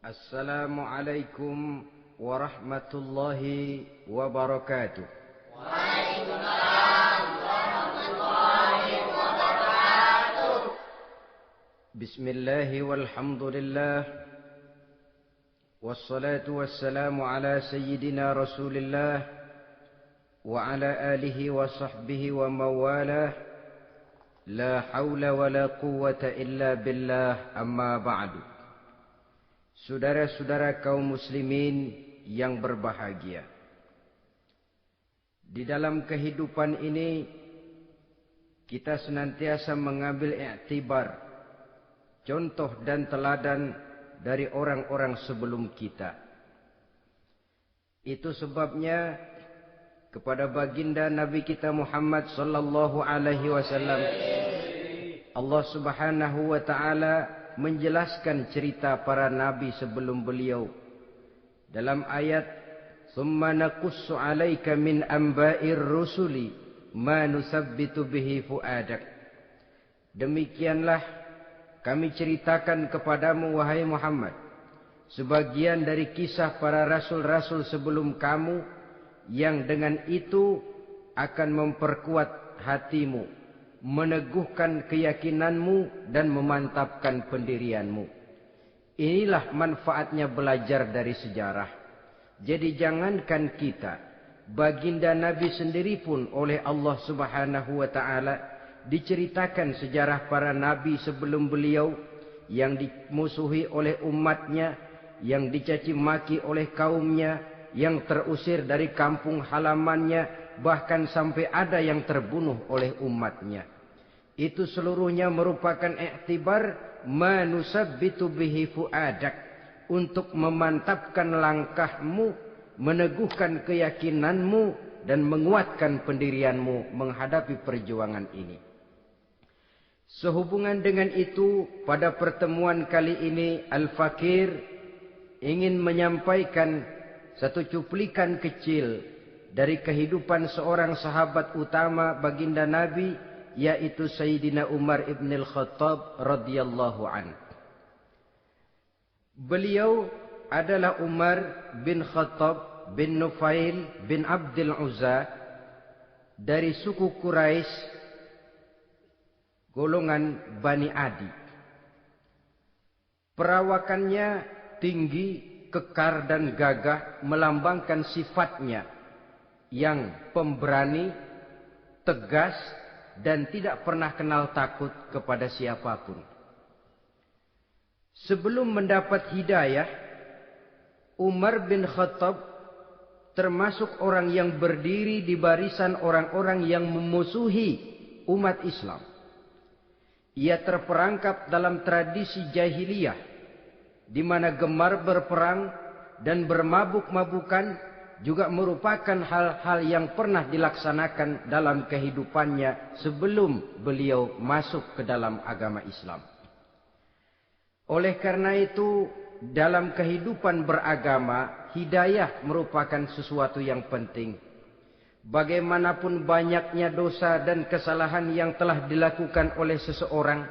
Assalamualaikum warahmatullahi wabarakatuh. Waalaikumsalam warahmatullahi wabarakatuh. Bismillahi walhamdulillah. Wassalatu wassalamu ala sayyidina Rasulillah wa ala alihi wa sahbihi wa mawalah. La hawla wa la quwwata illa billah, amma ba'du. Saudara-saudara kaum muslimin yang berbahagia, di dalam kehidupan ini kita senantiasa mengambil iktibar, contoh dan teladan dari orang-orang sebelum kita. Itu sebabnya kepada baginda Nabi kita Muhammad sallallahu alaihi wasallam Allah Subhanahu wa taala menjelaskan cerita para nabi sebelum beliau dalam ayat "Tsumma naqussu 'alaika min amba'ir rusuli ma nusabbitu bihi fu'adak." Demikianlah kami ceritakan kepadamu wahai Muhammad sebagian dari kisah para rasul-rasul sebelum kamu yang dengan itu akan memperkuat hatimu, meneguhkan keyakinanmu dan memantapkan pendirianmu. Inilah manfaatnya belajar dari sejarah. Jadi jangankan kita, baginda Nabi sendiri pun oleh Allah Subhanahu wa taala diceritakan sejarah para nabi sebelum beliau yang dimusuhi oleh umatnya, yang dicaci maki oleh kaumnya, yang terusir dari kampung halamannya, bahkan sampai ada yang terbunuh oleh umatnya. Itu seluruhnya merupakan iktibar manusabbitu bihi fuadak, untuk memantapkan langkahmu, meneguhkan keyakinanmu dan menguatkan pendirianmu menghadapi perjuangan ini. Sehubungan dengan itu, pada pertemuan kali ini Al-Fakir ingin menyampaikan satu cuplikan kecil dari kehidupan seorang sahabat utama baginda Nabi, yaitu Sayyidina Umar ibn al-Khattab radhiyallahu an. Beliau adalah Umar bin Khattab bin Nufail bin Abdul Uzza dari suku Quraisy golongan Bani Adi. Perawakannya tinggi, kekar dan gagah, melambangkan sifatnya yang pemberani, tegas, dan tidak pernah kenal takut kepada siapapun. Sebelum mendapat hidayah, Umar bin Khattab termasuk orang yang berdiri di barisan orang-orang yang memusuhi umat Islam. Ia terperangkap dalam tradisi jahiliyah, di mana gemar berperang dan bermabuk-mabukan juga merupakan hal-hal yang pernah dilaksanakan dalam kehidupannya sebelum beliau masuk ke dalam agama Islam. Oleh karena itu, dalam kehidupan beragama, hidayah merupakan sesuatu yang penting. Bagaimanapun banyaknya dosa dan kesalahan yang telah dilakukan oleh seseorang,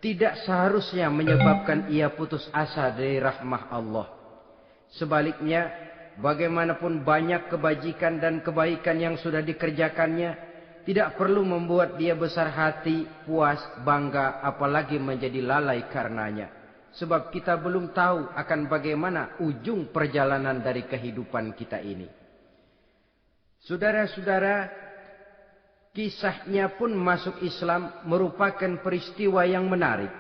tidak seharusnya menyebabkan ia putus asa dari rahmah Allah. Sebaliknya, bagaimanapun banyak kebajikan dan kebaikan yang sudah dikerjakannya, tidak perlu membuat dia besar hati, puas, bangga, apalagi menjadi lalai karenanya. Sebab kita belum tahu akan bagaimana ujung perjalanan dari kehidupan kita ini. Saudara-saudara, kisahnya pun masuk Islam merupakan peristiwa yang menarik.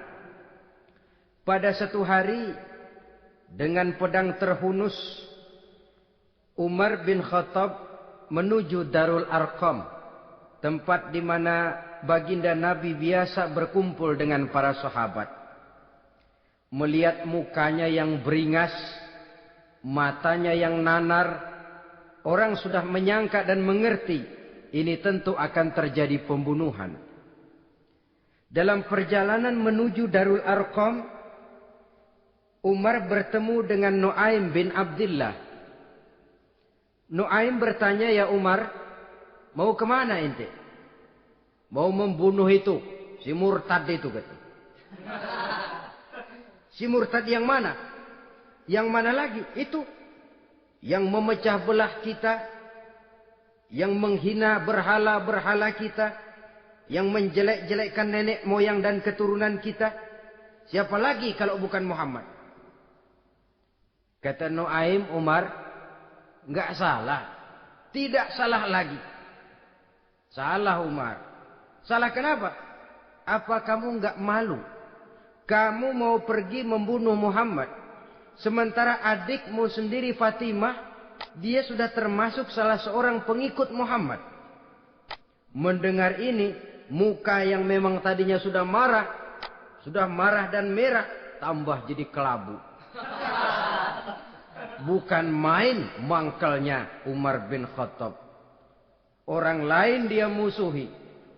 Pada satu hari, dengan pedang terhunus, Umar bin Khattab menuju Darul Arqam, tempat di mana baginda Nabi biasa berkumpul dengan para sahabat. Melihat mukanya yang beringas, matanya yang nanar, orang sudah menyangka dan mengerti ini tentu akan terjadi pembunuhan. Dalam perjalanan menuju Darul Arqam, Umar bertemu dengan Nuaim bin Abdullah. Nuaim bertanya, "Ya Umar, mau kemana ente?" "Mau membunuh itu, si murtad itu," kata. "Si murtad yang mana?" Yang mana lagi? Itu yang memecah belah kita, yang menghina berhala-berhala kita, yang menjelek-jelekkan nenek moyang dan keturunan kita. Siapa lagi kalau bukan Muhammad? Kata Nuaim Umar, enggak salah. Tidak salah lagi. Salah Umar. Salah kenapa? Apa kamu enggak malu? Kamu mau pergi membunuh Muhammad. Sementara adikmu sendiri Fatimah, dia sudah termasuk salah seorang pengikut Muhammad. Mendengar ini, muka yang memang tadinya sudah marah dan merah, tambah jadi kelabu. Bukan main mangkelnya Umar bin Khattab. Orang lain dia musuhi,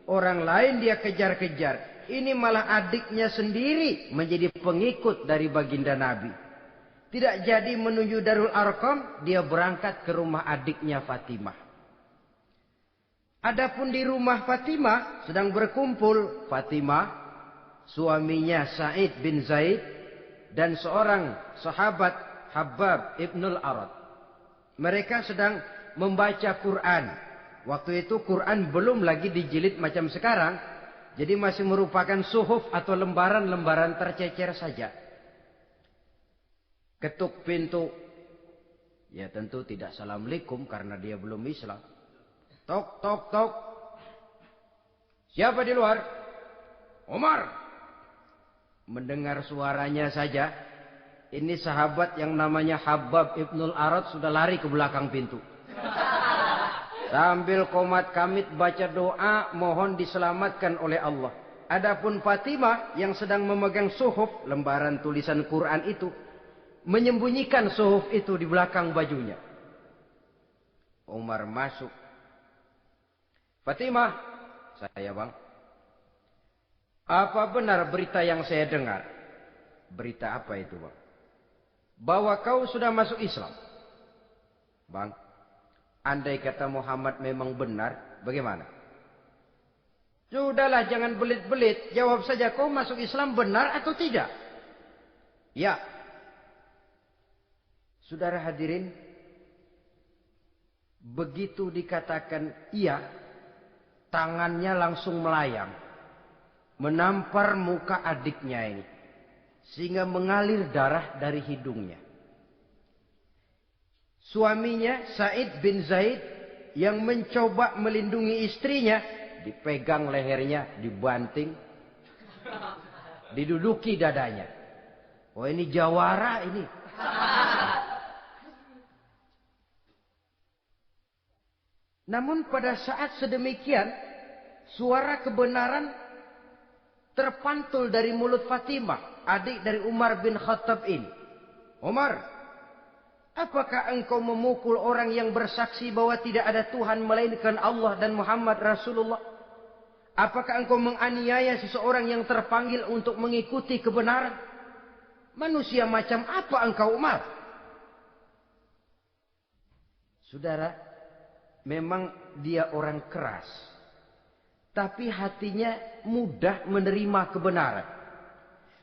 orang lain dia kejar-kejar. Ini malah adiknya sendiri menjadi pengikut dari baginda Nabi. Tidak jadi menuju Darul Arqam, dia berangkat ke rumah adiknya Fatimah. Adapun di rumah Fatimah sedang berkumpul Fatimah, suaminya Sa'id bin Zaid, dan seorang sahabat Habbab ibnul Arad. Mereka sedang membaca Quran. Waktu itu Quran belum lagi dijilid macam sekarang. Jadi masih merupakan suhuf atau lembaran-lembaran tercecer saja. Ketuk pintu. Ya tentu tidak assalamualaikum karena dia belum Islam. Tok, tok, tok. Siapa di luar? Umar. Mendengar suaranya saja, ini sahabat yang namanya Habbab ibnul Arad sudah lari ke belakang pintu. Sambil komat kamit baca doa mohon diselamatkan oleh Allah. Adapun Fatimah yang sedang memegang suhuf, lembaran tulisan Quran itu, menyembunyikan suhuf itu di belakang bajunya. Umar masuk. Fatimah, saya bang. Apa benar berita yang saya dengar? Berita apa itu bang? Bahwa kau sudah masuk Islam. Bang, andai kata Muhammad memang benar, bagaimana? Sudahlah, jangan belit-belit. Jawab saja, kau masuk Islam benar atau tidak? Ya. Saudara hadirin, begitu dikatakan iya, tangannya langsung melayang, menampar muka adiknya ini, sehingga mengalir darah dari hidungnya. Suaminya Sa'id bin Zaid yang mencoba melindungi istrinya, dipegang lehernya, dibanting, diduduki dadanya. Oh ini jawara ini. Namun pada saat sedemikian, suara kebenaran terpantul dari mulut Fatimah, adik dari Umar bin Khattab ini. Umar, apakah engkau memukul orang yang bersaksi bahwa tidak ada Tuhan melainkan Allah dan Muhammad Rasulullah? Apakah engkau menganiaya seseorang yang terpanggil untuk mengikuti kebenaran? Manusia macam apa engkau, Umar? Saudara, memang dia orang keras. Tapi hatinya mudah menerima kebenaran.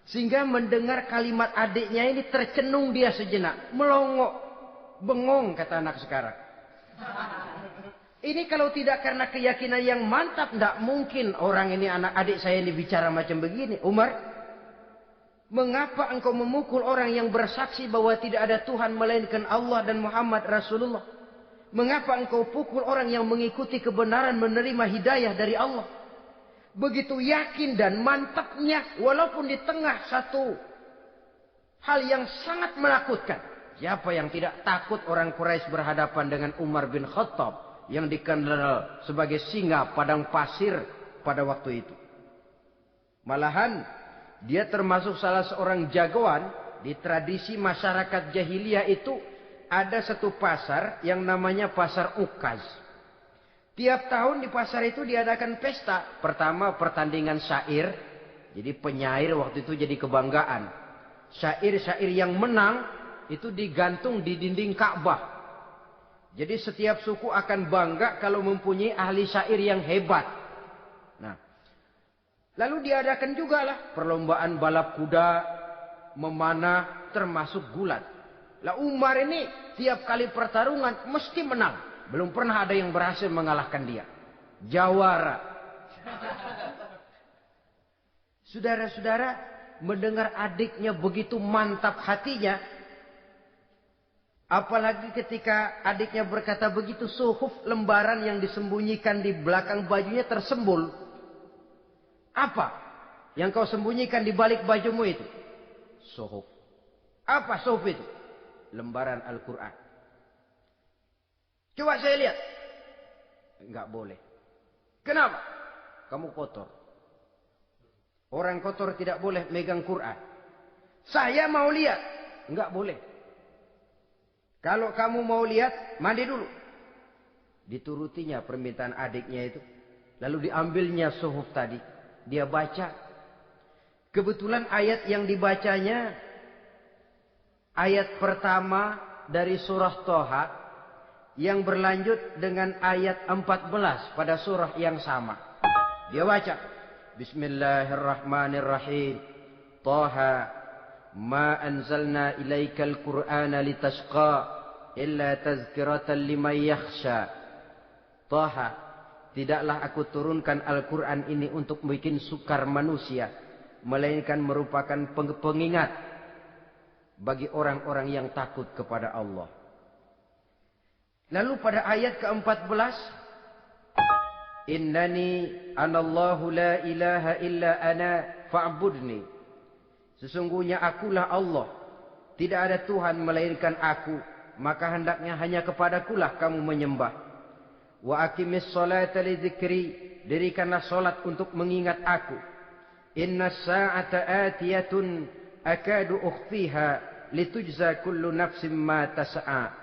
Sehingga mendengar kalimat adiknya ini tercenung dia sejenak. Melongok. Bengong kata anak sekarang. Ini kalau tidak karena keyakinan yang mantap, tidak mungkin orang ini, anak adik saya ini bicara macam begini. Umar, mengapa engkau memukul orang yang bersaksi bahwa tidak ada Tuhan melainkan Allah dan Muhammad Rasulullah? Mengapa engkau pukul orang yang mengikuti kebenaran, menerima hidayah dari Allah? Begitu yakin dan mantapnya, walaupun di tengah satu hal yang sangat menakutkan. Siapa yang tidak takut orang Quraisy berhadapan dengan Umar bin Khattab yang dikenal sebagai singa padang pasir pada waktu itu? Malahan dia termasuk salah seorang jagoan di tradisi masyarakat jahiliyah itu. Ada satu pasar yang namanya pasar Ukaz. Tiap tahun di pasar itu diadakan pesta. Pertama pertandingan syair. Jadi penyair waktu itu jadi kebanggaan. Syair-syair yang menang itu digantung di dinding Ka'bah. Jadi setiap suku akan bangga kalau mempunyai ahli syair yang hebat. Nah, lalu diadakan juga lah perlombaan balap kuda, memanah, termasuk gulat. Lah Umar ini tiap kali pertarungan mesti menang. Belum pernah ada yang berhasil mengalahkan dia. Jawara. Saudara-saudara, mendengar adiknya begitu mantap hatinya. Apalagi ketika adiknya berkata begitu, suhuf, lembaran yang disembunyikan di belakang bajunya tersembul. Apa yang kau sembunyikan di balik bajumu itu? Suhuf. Apa suhuf itu? Lembaran Al-Quran. Coba saya lihat. Enggak boleh. Kenapa? Kamu kotor. Orang kotor tidak boleh megang Quran. Saya mau lihat. Enggak boleh. Kalau kamu mau lihat, mandi dulu. Diturutinya permintaan adiknya itu. Lalu diambilnya suhuf tadi. Dia baca. Kebetulan ayat yang dibacanya, ayat pertama dari surah Toha, yang berlanjut dengan ayat 14 pada surah yang sama. Dia baca. Bismillahirrahmanirrahim. Toha. Ma anzalna ilaikal Qur'ana litashqa illa tazkiratan liman yakhsha. Taha, tidaklah aku turunkan Al-Quran ini untuk bikin sukar manusia, melainkan merupakan pengingat bagi orang-orang yang takut kepada Allah. Lalu pada ayat ke-14, Innani anallahu la ilaha illa ana fa'budni. Sesungguhnya akulah Allah. Tidak ada Tuhan melainkan aku. Maka hendaknya hanya kepadakulah kamu menyembah. Wa aqimis salata li dzikri. Dirikanlah salat untuk mengingat aku. Inna sa'ata atiyatun akadu ukhfiha litujza kullu nafsim ma tas'a.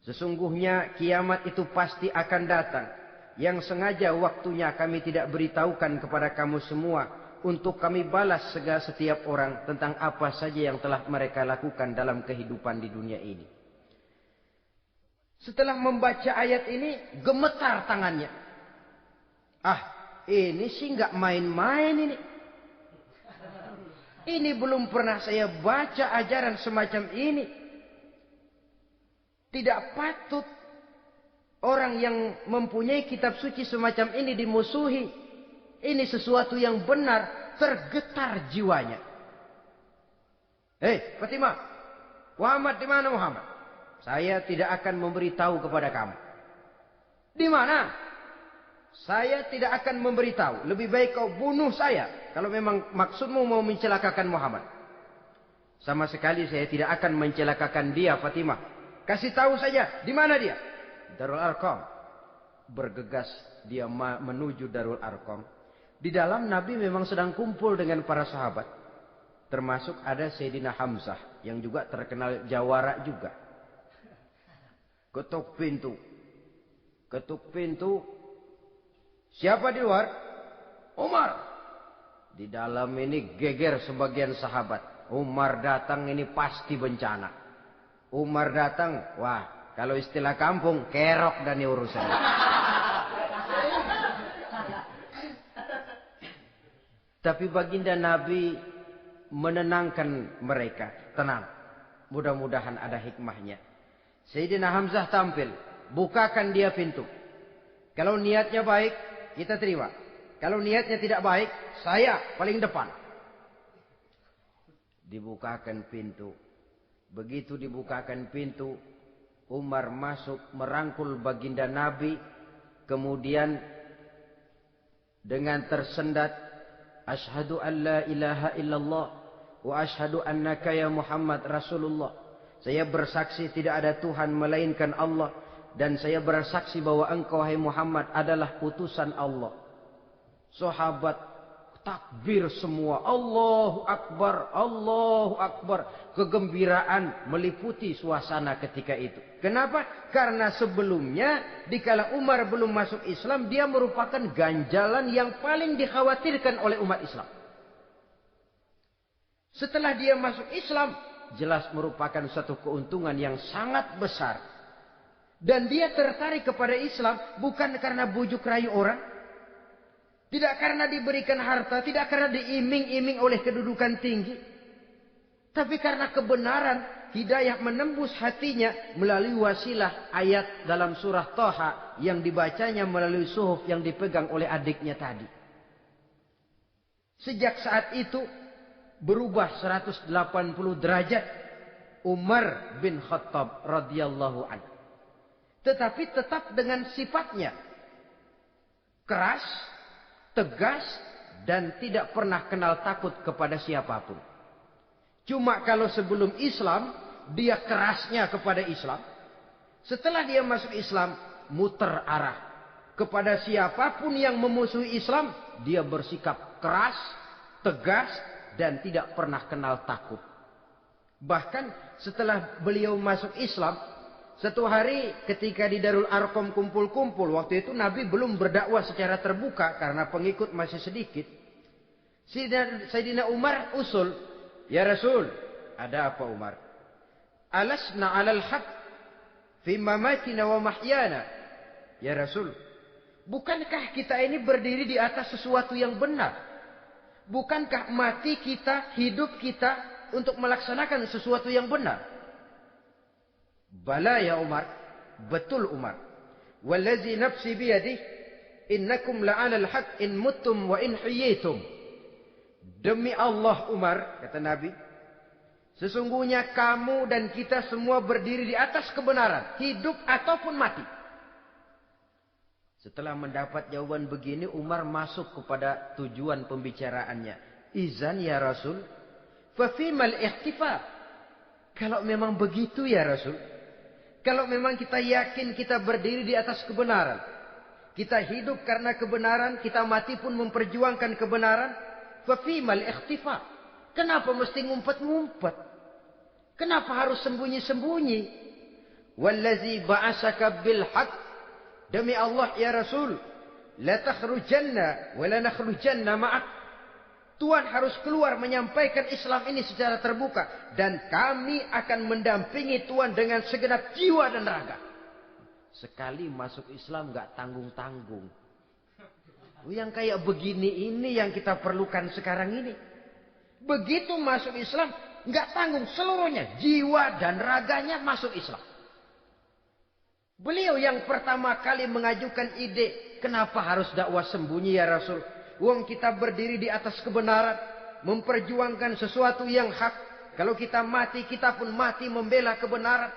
Sesungguhnya kiamat itu pasti akan datang. Yang sengaja waktunya kami tidak beritahukan kepada kamu semua. Untuk kami balas setiap orang tentang apa saja yang telah mereka lakukan dalam kehidupan di dunia ini. Setelah membaca ayat ini, gemetar tangannya. Ah, ini sih nggak main-main ini. Ini belum pernah saya baca ajaran semacam ini. Tidak patut orang yang mempunyai kitab suci semacam ini dimusuhi. Ini sesuatu yang benar, tergetar jiwanya. Hei, Fatimah, Muhammad di mana Muhammad? Saya tidak akan memberitahu kepada kamu. Di mana? Saya tidak akan memberitahu. Lebih baik kau bunuh saya kalau memang maksudmu mau mencelakakan Muhammad. Sama sekali saya tidak akan mencelakakan dia, Fatimah. Kasih tahu saja, di mana dia? Darul Arqam. Bergegas dia menuju Darul Arqam. Di dalam Nabi memang sedang kumpul dengan para sahabat. Termasuk ada Sayyidina Hamzah. Yang juga terkenal jawara juga. Ketuk pintu. Ketuk pintu. Siapa di luar? Umar. Di dalam ini geger sebagian sahabat. Umar datang ini pasti bencana. Umar datang. Wah, kalau istilah kampung, kerok dan urusannya. Tapi baginda Nabi menenangkan mereka. Tenang. Mudah-mudahan ada hikmahnya. Sayyidina Hamzah tampil. Bukakan dia pintu. Kalau niatnya baik, kita terima. Kalau niatnya tidak baik, saya paling depan. Dibukakan pintu. Begitu dibukakan pintu, Umar masuk merangkul baginda Nabi. Kemudian dengan tersendat, Ashhadu an la ilaha illallah wa ashhadu annaka ya Muhammad Rasulullah. Saya bersaksi tidak ada Tuhan melainkan Allah. Dan saya bersaksi bahwa engkau hai Muhammad adalah utusan Allah. Sahabat takbir semua. Allahu Akbar, Allahu Akbar. Kegembiraan meliputi suasana ketika itu. Kenapa? Karena sebelumnya dikala Umar belum masuk Islam, dia merupakan ganjalan yang paling dikhawatirkan oleh umat Islam. Setelah dia masuk Islam, jelas merupakan satu keuntungan yang sangat besar. Dan dia tertarik kepada Islam bukan karena bujuk rayu orang. Tidak karena diberikan harta, tidak karena diiming-iming oleh kedudukan tinggi. Tapi karena kebenaran hidayah menembus hatinya melalui wasilah ayat dalam surah Thaha yang dibacanya melalui suhuf yang dipegang oleh adiknya tadi. Sejak saat itu berubah 180 derajat Umar bin Khattab radhiyallahu anhu. Tetapi tetap dengan sifatnya keras, tegas, dan tidak pernah kenal takut kepada siapapun. Cuma kalau sebelum Islam, dia kerasnya kepada Islam. Setelah dia masuk Islam, muter arah. Kepada siapapun yang memusuhi Islam, dia bersikap keras, tegas, dan tidak pernah kenal takut. Bahkan setelah beliau masuk Islam, satu hari ketika di Darul Arqam kumpul-kumpul, waktu itu Nabi belum berdakwah secara terbuka karena pengikut masih sedikit. Sayyidina Umar usul, "Ya Rasul, ada apa Umar? Alasna 'alal haq fi mamatina wa mahyana." Ya Rasul, bukankah kita ini berdiri di atas sesuatu yang benar? Bukankah mati kita, hidup kita untuk melaksanakan sesuatu yang benar? Bala ya Umar, betul Umar. Wallazi nafsi biyadih, innakum la'alal haq in muttum wa in hiyitum. Demi Allah Umar, kata Nabi, sesungguhnya kamu dan kita semua berdiri di atas kebenaran, hidup ataupun mati. Setelah mendapat jawaban begini, Umar masuk kepada tujuan pembicaraannya. Izan ya Rasul, fafimal ikhtifar. Kalau memang begitu ya Rasul, kalau memang kita yakin kita berdiri di atas kebenaran, kita hidup karena kebenaran, kita mati pun memperjuangkan kebenaran, fafimal ikhtifar. Kenapa mesti ngumpet-ngumpet? Kenapa harus sembunyi-sembunyi? Wallazi ba'asaka bil haqq, demi Allah ya Rasul, la takhrujanna wa la nakhrujanna ma'ak. Tuhan harus keluar menyampaikan Islam ini secara terbuka, dan kami akan mendampingi Tuhan dengan segenap jiwa dan raga. Sekali masuk Islam gak tanggung-tanggung. Yang kayak begini ini yang kita perlukan sekarang ini. Begitu masuk Islam, gak tanggung seluruhnya, jiwa dan raganya masuk Islam. Beliau yang pertama kali mengajukan ide, kenapa harus dakwah sembunyi ya Rasul? Wong kita berdiri di atas kebenaran, memperjuangkan sesuatu yang hak. Kalau kita mati, kita pun mati membela kebenaran.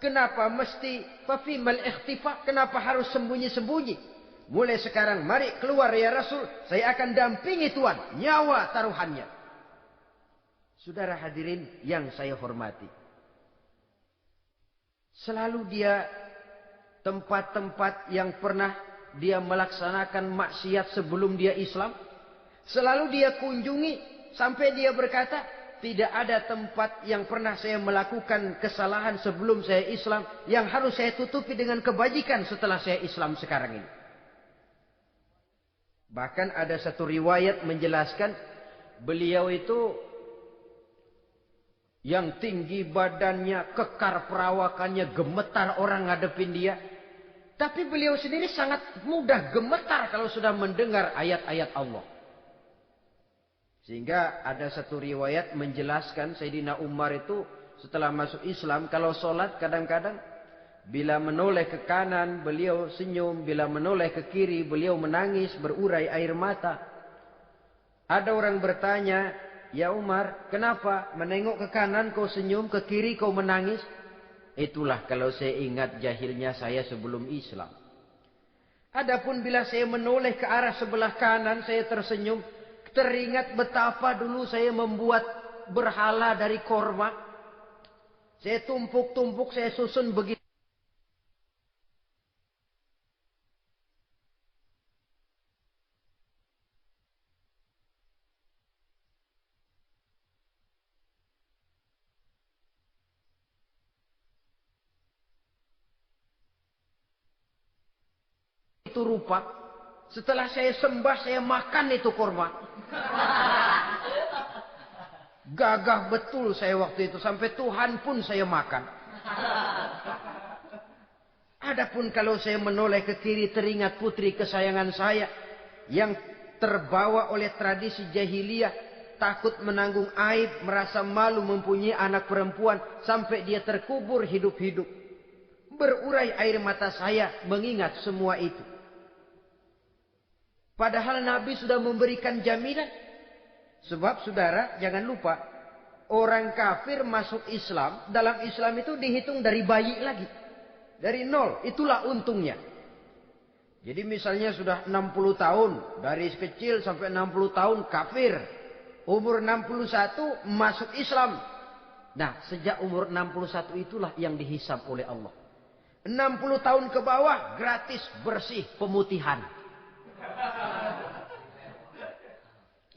Kenapa mesti fafimal ikhtifa? Kenapa harus sembunyi-sembunyi? Mulai sekarang mari keluar ya Rasul, saya akan dampingi Tuhan, nyawa taruhannya. Saudara hadirin yang saya hormati, selalu dia tempat-tempat yang pernah dia melaksanakan maksiat sebelum dia Islam, selalu dia kunjungi sampai dia berkata, tidak ada tempat yang pernah saya melakukan kesalahan sebelum saya Islam yang harus saya tutupi dengan kebajikan setelah saya Islam sekarang ini. Bahkan ada satu riwayat menjelaskan beliau itu yang tinggi badannya, kekar perawakannya, gemetar orang ngadepin dia. Tapi beliau sendiri sangat mudah gemetar kalau sudah mendengar ayat-ayat Allah. Sehingga ada satu riwayat menjelaskan Sayyidina Umar itu setelah masuk Islam, kalau sholat kadang-kadang bila menoleh ke kanan beliau senyum, bila menoleh ke kiri beliau menangis berurai air mata. Ada orang bertanya, ya Umar, kenapa menengok ke kanan kau senyum, ke kiri kau menangis? Itulah kalau saya ingat jahilnya saya sebelum Islam. Adapun bila saya menoleh ke arah sebelah kanan saya tersenyum, teringat betapa dulu saya membuat berhala dari korma. Saya tumpuk-tumpuk, saya susun begitu. Itu rupa. Setelah saya sembah, saya makan itu korma. Gagah betul saya waktu itu. Sampai Tuhan pun saya makan. Adapun kalau saya menoleh ke kiri, teringat putri kesayangan saya yang terbawa oleh tradisi jahiliyah, takut menanggung aib, merasa malu mempunyai anak perempuan sampai dia terkubur hidup-hidup. Berurai air mata saya mengingat semua itu. Padahal Nabi sudah memberikan jaminan. Sebab saudara jangan lupa, orang kafir masuk Islam, dalam Islam itu dihitung dari bayi lagi. Dari nol, itulah untungnya. Jadi misalnya sudah 60 tahun, dari kecil sampai 60 tahun kafir. Umur 61 masuk Islam. Nah, sejak umur 61 itulah yang dihisab oleh Allah. 60 tahun ke bawah gratis bersih pemutihan.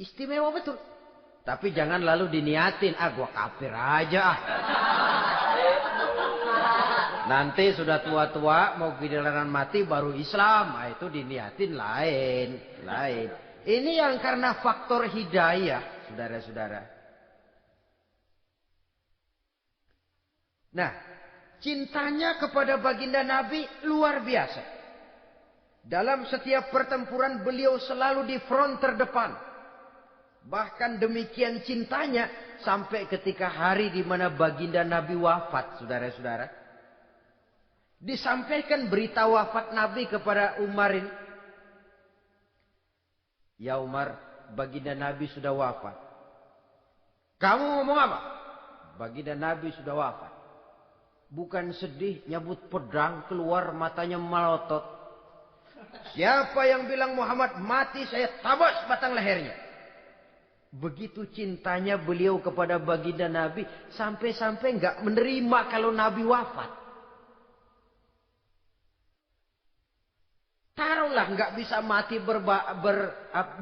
Istimewa betul. Tapi jangan lalu diniatin, gua kafir aja ah. Nanti sudah tua-tua mau giliran mati baru Islam. Nah, itu diniatin lain. Ini yang karena faktor hidayah, saudara-saudara. Nah, cintanya kepada baginda Nabi luar biasa. Dalam setiap pertempuran beliau selalu di front terdepan. Bahkan demikian cintanya sampai ketika hari di mana baginda Nabi wafat, saudara-saudara. Disampaikan berita wafat Nabi kepada Umar ini. Ya Umar, baginda Nabi sudah wafat. Kamu ngomong apa? Baginda Nabi sudah wafat. Bukan sedih, nyabut pedang, keluar matanya melotot. Siapa yang bilang Muhammad mati, saya tabas batang lehernya. Begitu cintanya beliau kepada baginda Nabi, sampai-sampai nggak menerima kalau Nabi wafat. Taruhlah nggak bisa mati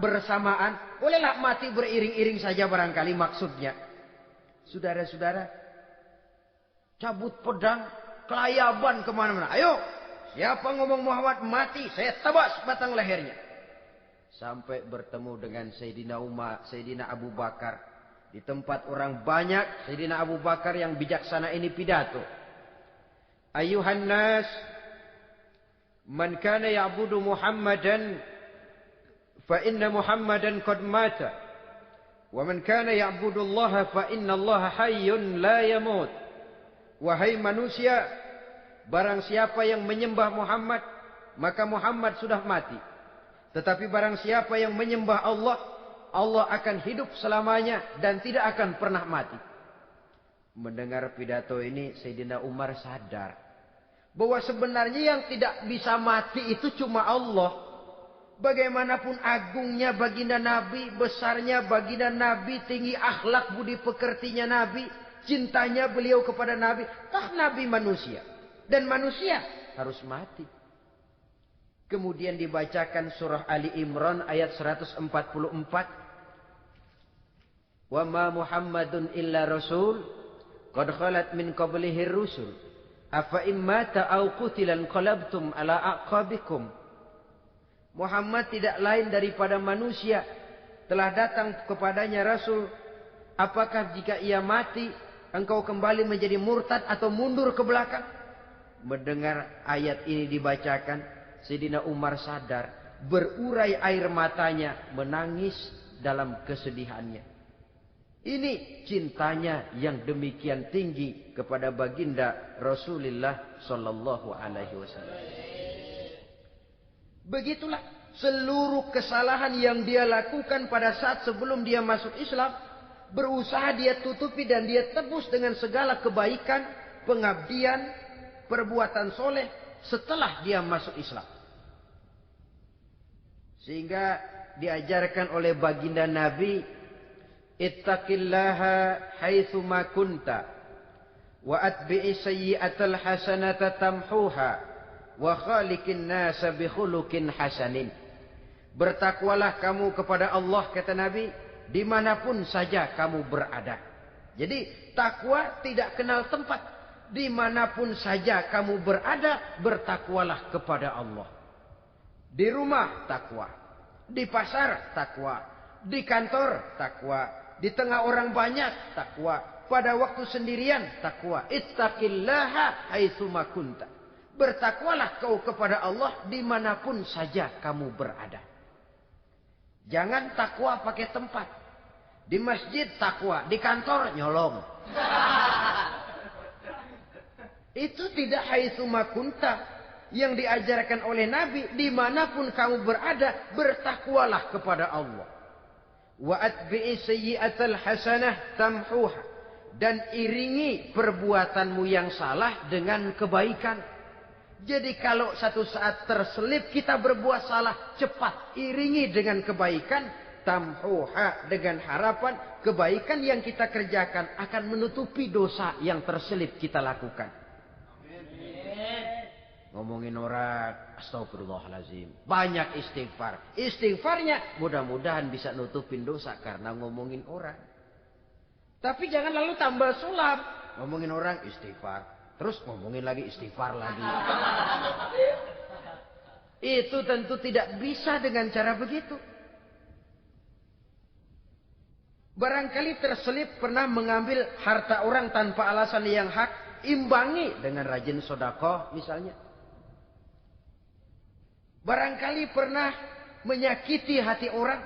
bersamaan. Bolehlah mati beriring-iring saja barangkali maksudnya. Saudara-saudara. Cabut pedang. Kelayaban kemana-mana. Ayo. Siapa ngomong Muhammad mati. Saya tabas batang lehernya. Sampai bertemu dengan Sayyidina Umar. Sayyidina Abu Bakar. Di tempat orang banyak. Sayyidina Abu Bakar yang bijaksana ini pidato. Ayuhan nas. Man kana ya'budu Muhammadan fa inna Muhammadan qad mata wa man kana ya'budu Allah fa inna Allah hayyun la yamut. Wahai manusia, barang siapa yang menyembah Muhammad maka Muhammad sudah mati. Tetapi barang siapa yang menyembah Allah, Allah akan hidup selamanya dan tidak akan pernah mati. Mendengar pidato ini Sayyidina Umar sadar bahwa sebenarnya yang tidak bisa mati itu cuma Allah. Bagaimanapun agungnya baginda Nabi, besarnya baginda Nabi, tinggi akhlak budi pekertinya Nabi, cintanya beliau kepada Nabi, Nabi manusia. Dan manusia harus mati. Kemudian dibacakan surah Ali Imran ayat 144. Wa ma Muhammadun illa rasul qad khalat min qablihi rusul. Afa immata au qutilan qalabtum ala aqabikum. Muhammad tidak lain daripada manusia. Telah datang kepadanya Rasul. Apakah jika ia mati, engkau kembali menjadi murtad atau mundur ke belakang? Mendengar ayat ini dibacakan, Sayyidina Umar sadar. Berurai air matanya, menangis dalam kesedihannya. Ini cintanya yang demikian tinggi kepada baginda Rasulullah sallallahu alaihi wasallam. Begitulah seluruh kesalahan yang dia lakukan pada saat sebelum dia masuk Islam, berusaha dia tutupi dan dia tebus dengan segala kebaikan, pengabdian, perbuatan soleh setelah dia masuk Islam. Sehingga diajarkan oleh baginda Nabi, ittaqillaha haitsu ma kunta wa atbi'i sayyi'atal hasanata tamhuha wa khaliqin nasa bi khuluqin hasanin. Bertakwalah kamu kepada Allah, kata Nabi, dimanapun saja kamu berada. Jadi takwa tidak kenal tempat. Dimanapun saja kamu berada, bertakwalah kepada Allah. Di rumah takwa, di pasar takwa, di kantor takwa, di tengah orang banyak takwa, pada waktu sendirian takwa. Ittaqillaha haitsu ma kunta. Bertakwalah kau kepada Allah dimanapun saja kamu berada. Jangan takwa pakai tempat. Di masjid takwa, di kantor nyolong. Itu tidak haitsu makunta. Yang diajarkan oleh Nabi, dimanapun kamu berada, bertakwalah kepada Allah. Wa atbi'i sayyi'atal hasanah tamhuha. Dan iringi perbuatanmu yang salah dengan kebaikan. Jadi kalau satu saat terselip kita berbuat salah, cepat iringi dengan kebaikan. Tamhuha, dengan harapan kebaikan yang kita kerjakan akan menutupi dosa yang terselip kita lakukan. Ngomongin orang, astagfirullahaladzim. Banyak istighfar. Istighfarnya mudah-mudahan bisa nutupin dosa karena ngomongin orang. Tapi jangan lalu tambah sulap. Ngomongin orang istighfar. Terus ngomongin lagi istighfar lagi. Itu tentu tidak bisa dengan cara begitu. Barangkali terselip pernah mengambil harta orang tanpa alasan yang hak. Imbangi dengan rajin sedekah misalnya. Barangkali pernah menyakiti hati orang.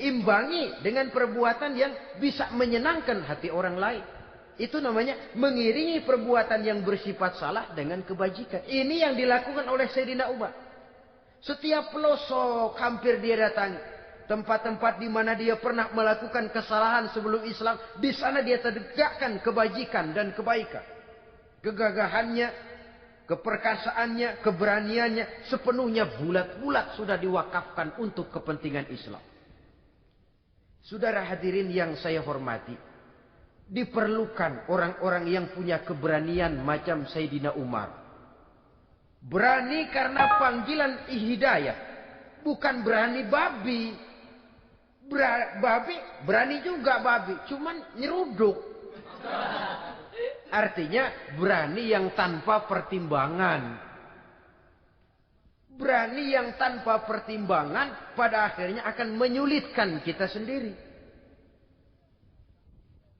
Imbangi dengan perbuatan yang bisa menyenangkan hati orang lain. Itu namanya mengiringi perbuatan yang bersifat salah dengan kebajikan. Ini yang dilakukan oleh Sayyidina Umar. Setiap pelosok hampir dia datangi. Tempat-tempat di mana dia pernah melakukan kesalahan sebelum Islam. Di sana dia tegakkan kebajikan dan kebaikan. Kegagahannya, keperkasaannya, keberaniannya sepenuhnya bulat-bulat sudah diwakafkan untuk kepentingan Islam. Saudara hadirin yang saya hormati, diperlukan orang-orang yang punya keberanian macam Sayyidina Umar. Berani karena panggilan hidayah, bukan berani babi. Babi berani juga babi, cuman nyeruduk. Artinya berani yang tanpa pertimbangan. Berani yang tanpa pertimbangan pada akhirnya akan menyulitkan kita sendiri.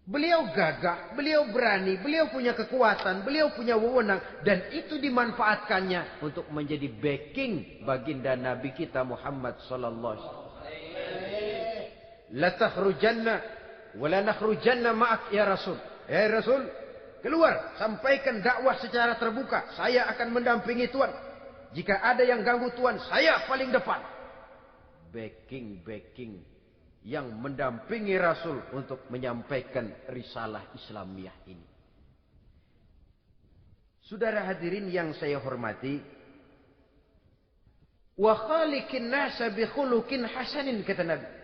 Beliau gagah, beliau berani, beliau punya kekuatan, beliau punya wewenang. Dan itu dimanfaatkannya untuk menjadi backing baginda Nabi kita Muhammad sallallahu alaihi wasallam. La takhrujanna wa la nakhrujanna ma'ak ya Rasul. Ya Rasul, keluar, sampaikan dakwah secara terbuka. Saya akan mendampingi Tuhan. Jika ada yang ganggu Tuhan, saya paling depan. Backing yang mendampingi Rasul untuk menyampaikan risalah Islamiyah ini. Saudara hadirin yang saya hormati, wa khaliqin nasa bi khuluqin hasanin, kata Nabi.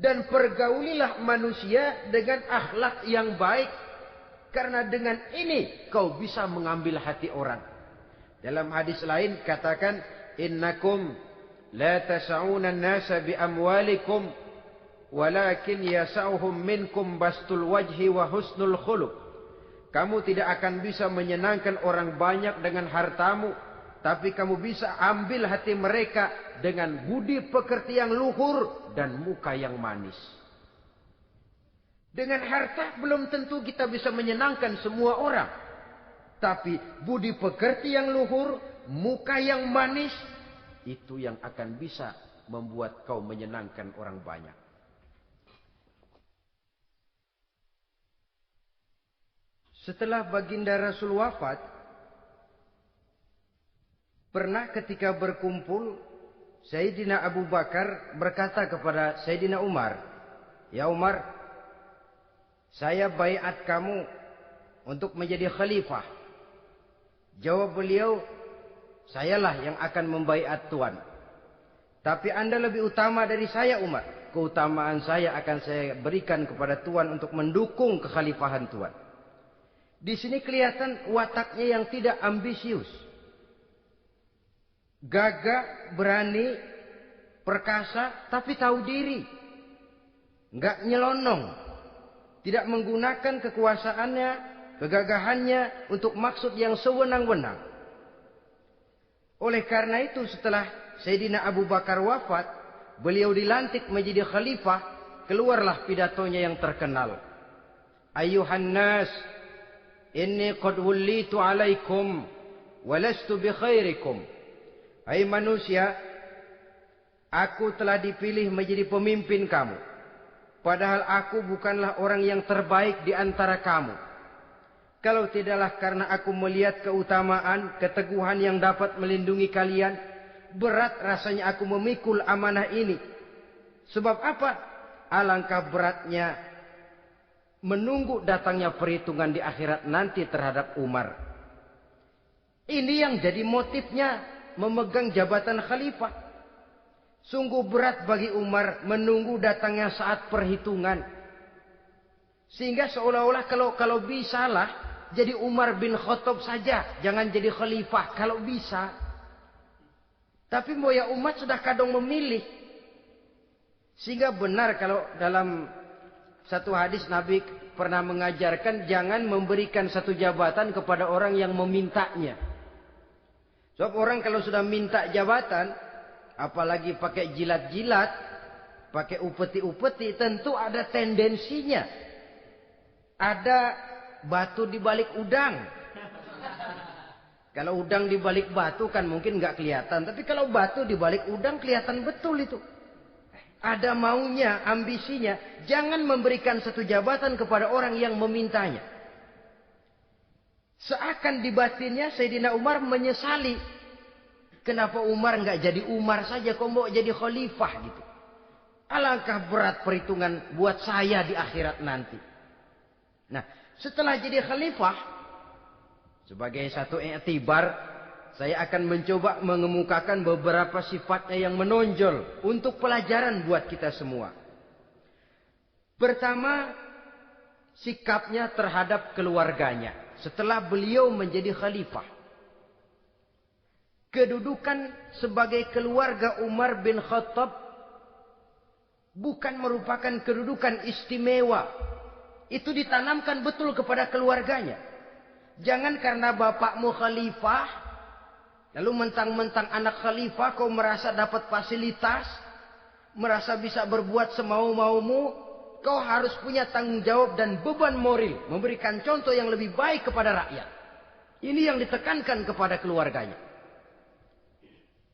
Dan pergaulilah manusia dengan akhlak yang baik. Karena dengan ini kau bisa mengambil hati orang. Dalam hadis lain katakan, innakum la tas'una an-nasa bi amwalikum walakin yas'uhum minkum bastul wajhi wa husnul khuluq. Kamu tidak akan bisa menyenangkan orang banyak dengan hartamu, tapi kamu bisa ambil hati mereka dengan budi pekerti yang luhur dan muka yang manis. Dengan harta belum tentu kita bisa menyenangkan semua orang. Tapi budi pekerti yang luhur, muka yang manis, itu yang akan bisa membuat kau menyenangkan orang banyak. Setelah baginda Rasul wafat, pernah ketika berkumpul, Sayyidina Abu Bakar berkata kepada Sayyidina Umar, "Ya Umar, saya baiat kamu untuk menjadi khalifah." Jawab beliau, "Sayalah yang akan membaiat Tuan. Tapi Anda lebih utama dari saya, Umar. Keutamaan saya akan saya berikan kepada Tuan untuk mendukung kekhalifahan Tuan." Di sini kelihatan wataknya yang tidak ambisius. Gagah, berani, perkasa, tapi tahu diri. Enggak nyelonong. Tidak menggunakan kekuasaannya, kegagahannya untuk maksud yang sewenang-wenang. Oleh karena itu setelah Sayyidina Abu Bakar wafat, beliau dilantik menjadi khalifah, keluarlah pidatonya yang terkenal. Ayuhan nas, inni qad wullitu alaikum walastu bi khairikum. Hai manusia, aku telah dipilih menjadi pemimpin kamu. Padahal aku bukanlah orang yang terbaik di antara kamu. Kalau tidaklah karena aku melihat keutamaan, keteguhan yang dapat melindungi kalian, berat rasanya aku memikul amanah ini. Sebab apa? Alangkah beratnya menunggu datangnya perhitungan di akhirat nanti terhadap Umar. Ini yang jadi motifnya memegang jabatan khalifah. Sungguh berat bagi Umar menunggu datangnya saat perhitungan. Sehingga seolah-olah kalau bisalah jadi Umar bin Khattab saja, jangan jadi khalifah kalau bisa. Tapi moya umat sudah kadang memilih. Sehingga benar kalau dalam satu hadis Nabi pernah mengajarkan jangan memberikan satu jabatan kepada orang yang memintanya. Sebab orang kalau sudah minta jabatan, apalagi pakai jilat-jilat, pakai upeti-upeti, tentu ada tendensinya. Ada batu di balik udang. Kalau udang di balik batu kan mungkin nggak kelihatan. Tapi kalau batu di balik udang kelihatan betul itu. Ada maunya, ambisinya. Jangan memberikan satu jabatan kepada orang yang memintanya. Seakan di batinnya Sayyidina Umar menyesali. Kenapa Umar nggak jadi Umar saja, kok mau jadi khalifah gitu. Alangkah berat perhitungan buat saya di akhirat nanti. Nah, setelah jadi khalifah, sebagai satu i'tibar, saya akan mencoba mengemukakan beberapa sifatnya yang menonjol untuk pelajaran buat kita semua. Pertama, sikapnya terhadap keluarganya setelah beliau menjadi khalifah. Kedudukan sebagai keluarga Umar bin Khattab bukan merupakan kedudukan istimewa. Itu ditanamkan betul kepada keluarganya. Jangan karena bapakmu khalifah, lalu mentang-mentang anak khalifah kau merasa dapat fasilitas, merasa bisa berbuat semau-maumu, kau harus punya tanggung jawab dan beban moral, memberikan contoh yang lebih baik kepada rakyat. Ini yang ditekankan kepada keluarganya.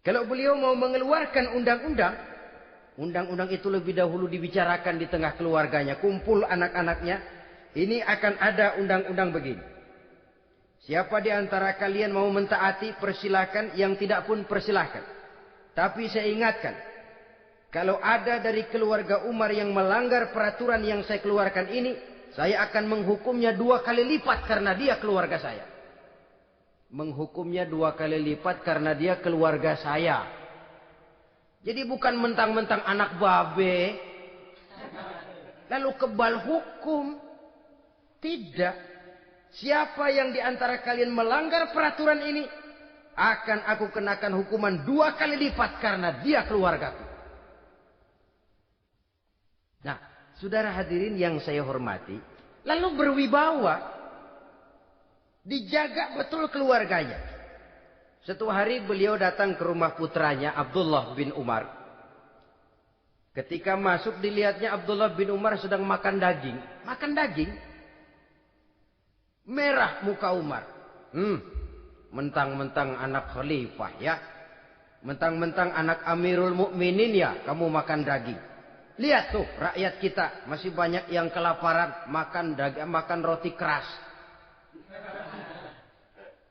Kalau beliau mau mengeluarkan undang-undang, undang-undang itu lebih dahulu dibicarakan di tengah keluarganya, kumpul anak-anaknya, ini akan ada undang-undang begini. Siapa di antara kalian mau mentaati, persilakan, yang tidak pun persilakan. Tapi saya ingatkan, kalau ada dari keluarga Umar yang melanggar peraturan yang saya keluarkan ini, saya akan menghukumnya 2 kali lipat karena dia keluarga saya. Menghukumnya 2 kali lipat karena dia keluarga saya. Jadi bukan mentang-mentang anak babe, lalu kebal hukum. Tidak. Siapa yang di antara kalian melanggar peraturan ini, akan aku kenakan hukuman 2 kali lipat karena dia keluargaku. Nah, saudara hadirin yang saya hormati, lalu berwibawa. Dijaga betul keluarganya. Suatu hari beliau datang ke rumah putranya Abdullah bin Umar. Ketika masuk dilihatnya Abdullah bin Umar sedang makan daging. Makan daging. Merah muka Umar. Mentang-mentang anak khalifah ya. Mentang-mentang anak Amirul Mukminin ya, kamu makan daging. Lihat tuh rakyat kita masih banyak yang kelaparan, makan daging, makan roti keras.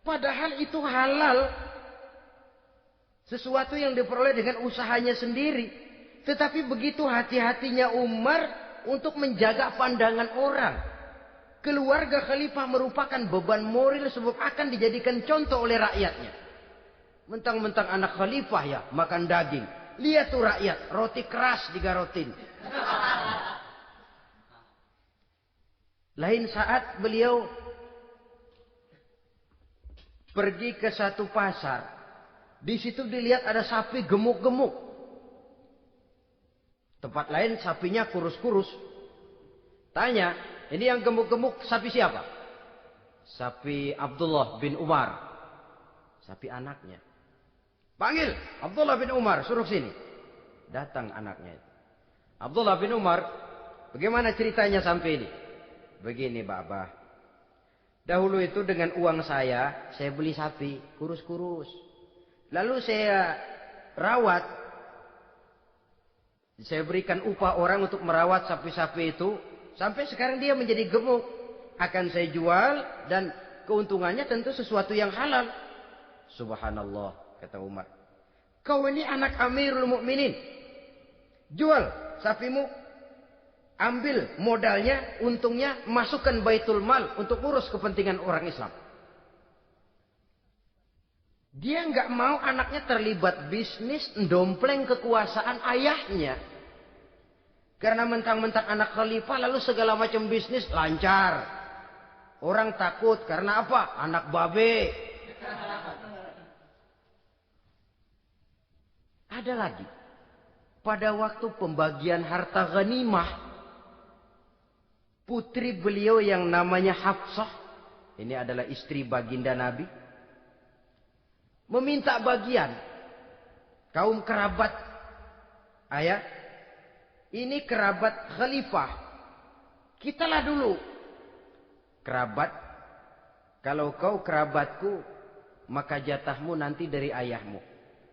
Padahal itu halal. Sesuatu yang diperoleh dengan usahanya sendiri. Tetapi begitu hati-hatinya Umar untuk menjaga pandangan orang. Keluarga khalifah merupakan beban moral sebab akan dijadikan contoh oleh rakyatnya. Mentang-mentang anak khalifah ya makan daging. Lihat tuh rakyat, roti keras digarotin. Lain saat beliau pergi ke satu pasar. Di situ dilihat ada sapi gemuk-gemuk. Tempat lain sapinya kurus-kurus. Tanya, ini yang gemuk-gemuk sapi siapa? Sapi Abdullah bin Umar. Sapi anaknya. Panggil Abdullah bin Umar, suruh sini. Datang anaknya itu. Abdullah bin Umar, bagaimana ceritanya sampai ini? Begini, Bapak. Dahulu itu dengan uang saya beli sapi kurus-kurus. Lalu saya rawat Saya berikan upah orang untuk merawat sapi-sapi itu. Sampai sekarang dia menjadi gemuk. Akan saya jual dan keuntungannya tentu sesuatu yang halal. Subhanallah, kata Umar. Kau ini anak Amirul Mukminin. Jual sapimu. Ambil modalnya, untungnya, masukkan Baitul Mal untuk urus kepentingan orang Islam. Dia nggak mau anaknya terlibat bisnis, ndompleng kekuasaan ayahnya. Karena mentang-mentang anak khalifah lalu segala macam bisnis lancar. Orang takut karena apa? Anak babe. Ada lagi. Pada waktu pembagian harta ghanimah, putri beliau yang namanya Hafsah, ini adalah istri baginda Nabi, meminta bagian. Kaum kerabat ayah, ini kerabat khalifah, kitalah dulu kerabat. Kalau kau kerabatku, maka jatahmu nanti dari ayahmu.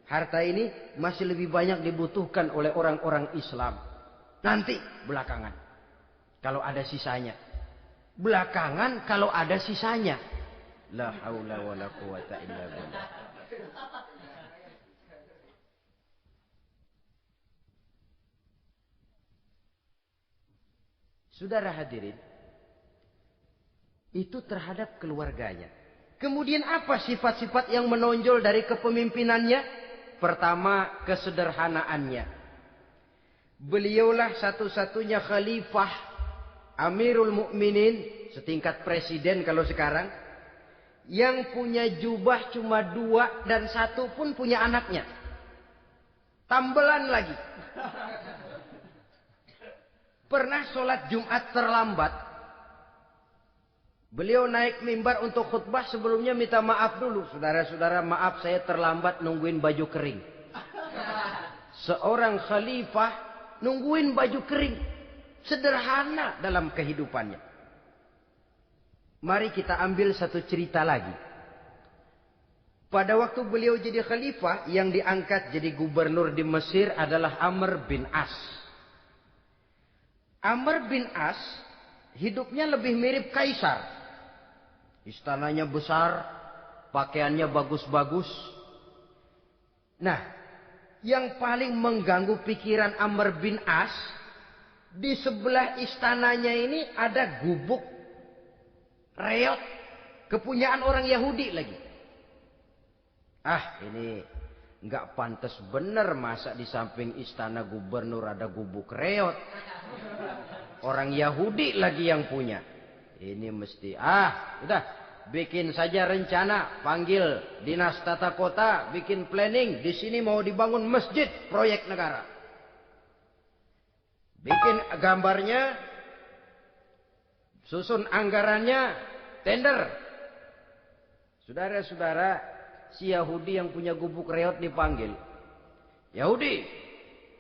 Harta ini masih lebih banyak dibutuhkan oleh orang-orang Islam. Nanti belakangan, kalau ada sisanya. Belakangan kalau ada sisanya. La haula wala quwata illa billah. Saudara hadirin, itu terhadap keluarganya. Kemudian apa sifat-sifat yang menonjol dari kepemimpinannya? Pertama, kesederhanaannya. Beliaulah satu-satunya khalifah, Amirul Mukminin, setingkat presiden kalau sekarang, yang punya jubah cuma 2 dan 1 pun punya anaknya. Tambelan lagi. Pernah sholat Jumat terlambat. Beliau naik mimbar untuk khutbah, sebelumnya minta maaf dulu. Saudara-saudara, maaf saya terlambat nungguin baju kering. Seorang khalifah nungguin baju kering. Sederhana dalam kehidupannya. Mari kita ambil satu cerita lagi. Pada waktu beliau jadi khalifah, yang diangkat jadi gubernur di Mesir adalah Amr bin As. Amr bin As hidupnya lebih mirip kaisar. Istananya besar, pakaiannya bagus-bagus. Nah, yang paling mengganggu pikiran Amr bin As, di sebelah istananya ini ada gubuk reot, kepunyaan orang Yahudi lagi. Ah, ini nggak pantas bener, masa di samping istana gubernur ada gubuk reot. Orang Yahudi lagi yang punya. Ini mesti, udah, bikin saja rencana, panggil dinas tata kota, bikin planning. Di sini mau dibangun masjid, proyek negara. Bikin gambarnya, susun anggarannya, tender. Saudara-saudara, si Yahudi yang punya gubuk reot dipanggil. Yahudi,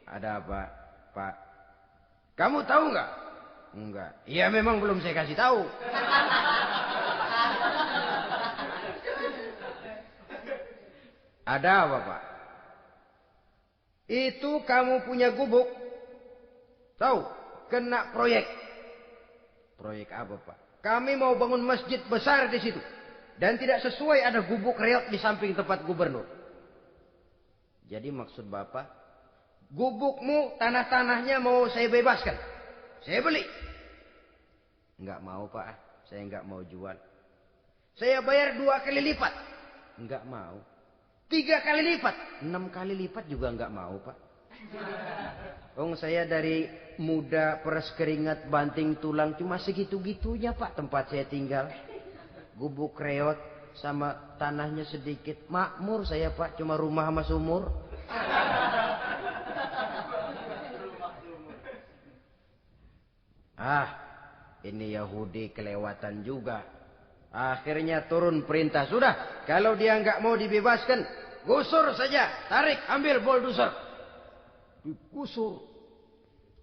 ada apa, Pak? Kamu tahu nggak? Enggak. Iya, memang belum saya kasih tahu. Ada apa, Pak? Itu kamu punya gubuk. Tahu? Kena proyek. Proyek apa, Pak? Kami mau bangun masjid besar di situ. Dan tidak sesuai ada gubuk reot di samping tempat gubernur. Jadi maksud Bapak, gubukmu, tanah-tanahnya mau saya bebaskan. Saya beli. Enggak mau, Pak. Saya enggak mau jual. Saya bayar 2 kali lipat. Enggak mau. 3 kali lipat. 6 kali lipat juga enggak mau, Pak. Saya dari muda peres keringat banting tulang cuma segitu-gitunya, Pak, tempat saya tinggal. Gubuk reot sama tanahnya sedikit. Makmur saya, Pak, cuma rumah sama sumur. Ini Yahudi kelewatan juga. Akhirnya turun perintah, sudah, kalau dia nggak mau dibebaskan, gusur saja, tarik, ambil bulldozer. Digusur.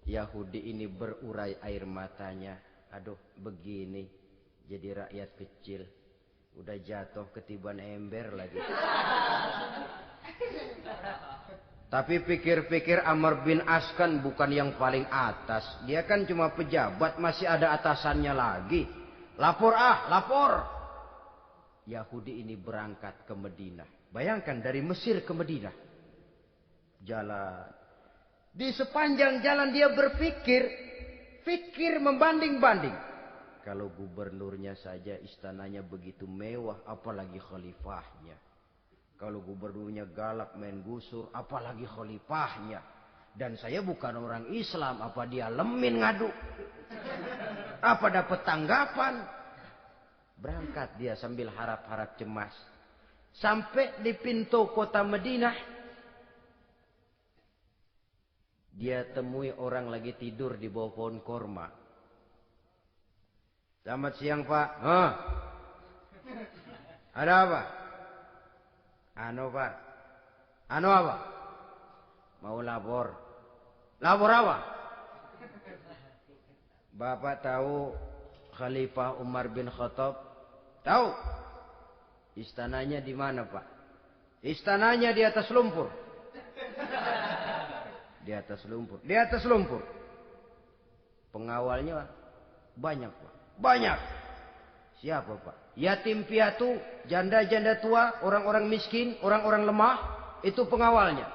Yahudi ini berurai air matanya. Aduh, begini jadi rakyat kecil, udah jatuh ketiban ember lagi. Tapi pikir-pikir Amr bin As kan bukan yang paling atas. Dia kan cuma pejabat, masih ada atasannya lagi. Lapor lapor. Yahudi ini berangkat ke Madinah. Bayangkan dari Mesir ke Madinah. Jalan. Di sepanjang jalan dia berpikir. Fikir membanding-banding. Kalau gubernurnya saja istananya begitu mewah, apalagi khalifahnya. Kalau gubernurnya galak main gusur, apalagi khalifahnya. Dan saya bukan orang Islam, apa dia lemin ngadu? Apa dapat tanggapan? Berangkat dia sambil harap-harap cemas. Sampai di pintu kota Madinah. Dia temui orang lagi tidur di bawah pohon korma. Selamat siang Pak. Ada apa? Pak. Apa? Mau lapor. Lapor apa? Bapak tahu Khalifah Umar bin Khattab? Tahu? Istananya di mana Pak? Istananya di atas lumpur. Di atas lumpur. Di atas lumpur. Pengawalnya banyak Pak. Banyak. Siapa Pak? Yatim piatu, janda-janda tua, orang-orang miskin, orang-orang lemah. Itu pengawalnya.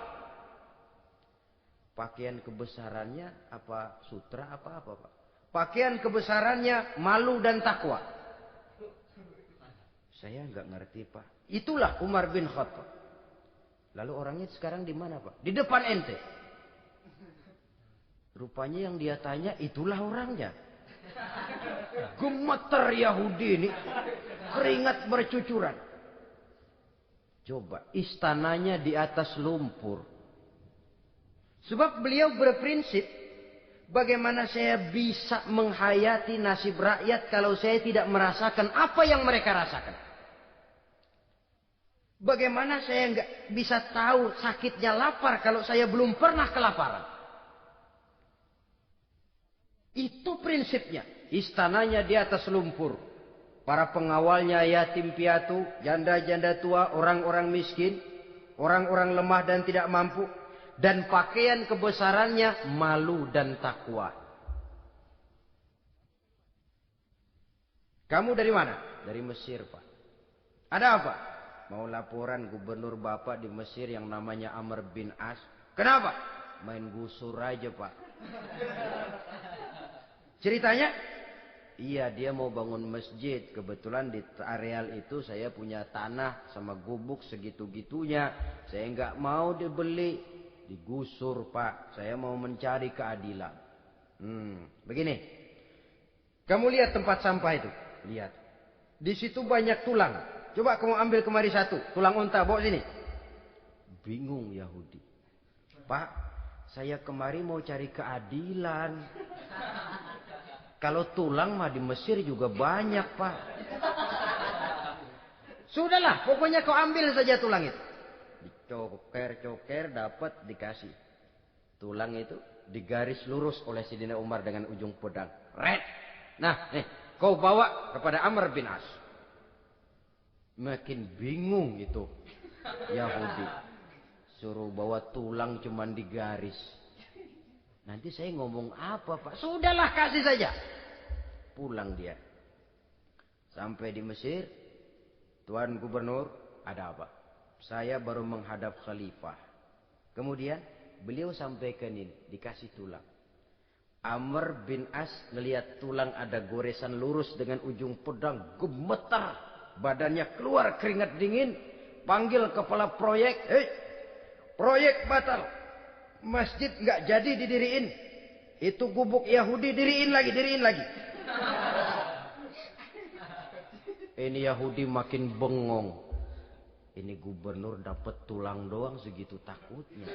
Pakaian kebesarannya apa sutra apa Pak? Pakaian kebesarannya malu dan takwa. Saya nggak ngerti Pak. Itulah Umar bin Khattab. Lalu orangnya sekarang di mana Pak? Di depan ente. Rupanya yang dia tanya itulah orangnya. Gemeter Yahudi ini. Keringat bercucuran. Coba istananya di atas lumpur. Sebab beliau berprinsip. Bagaimana saya bisa menghayati nasib rakyat kalau saya tidak merasakan apa yang mereka rasakan. Bagaimana saya nggak bisa tahu sakitnya lapar kalau saya belum pernah kelaparan. Itu prinsipnya. Istananya di atas lumpur. Para pengawalnya yatim piatu, janda-janda tua, orang-orang miskin, orang-orang lemah dan tidak mampu. Dan pakaian kebesarannya malu dan takwa. Kamu dari mana? Dari Mesir Pak. Ada apa? Mau laporan gubernur Bapak di Mesir yang namanya Amr bin As. Kenapa? Main gusur aja Pak. Ceritanya? Iya dia mau bangun masjid. Kebetulan di areal itu saya punya tanah sama gubuk segitu-gitunya. Saya nggak mau dibeli. Digusur Pak. Saya mau mencari keadilan. Begini. Kamu lihat tempat sampah itu. Lihat. Di situ banyak tulang. Coba kamu ambil kemari satu. Tulang unta bawa sini. Bingung Yahudi. Pak. Saya kemari mau cari keadilan. Kalau tulang mah di Mesir juga banyak Pak. Sudahlah. Pokoknya kau ambil saja tulang itu. Dicoker-coker dapat dikasih. Tulang itu digaris lurus oleh Sidina Umar dengan ujung pedang. Red. Nah, kau bawa kepada Amr bin As. Makin bingung itu Yahudi. Suruh bawa tulang cuman digaris. Nanti saya ngomong apa Pak? Sudahlah kasih saja. Pulang dia. Sampai di Mesir. Tuan Gubernur, ada apa? Saya baru menghadap khalifah. Kemudian beliau sampaikan ini. Dikasih tulang. Amr bin As ngelihat tulang ada goresan lurus dengan ujung pedang. Gemetar. Badannya keluar keringat dingin. Panggil kepala proyek. Proyek batal. Masjid nggak jadi didiriin. Itu gubuk Yahudi diriin lagi. Ini Yahudi makin bengong. Ini gubernur dapat tulang doang segitu takutnya.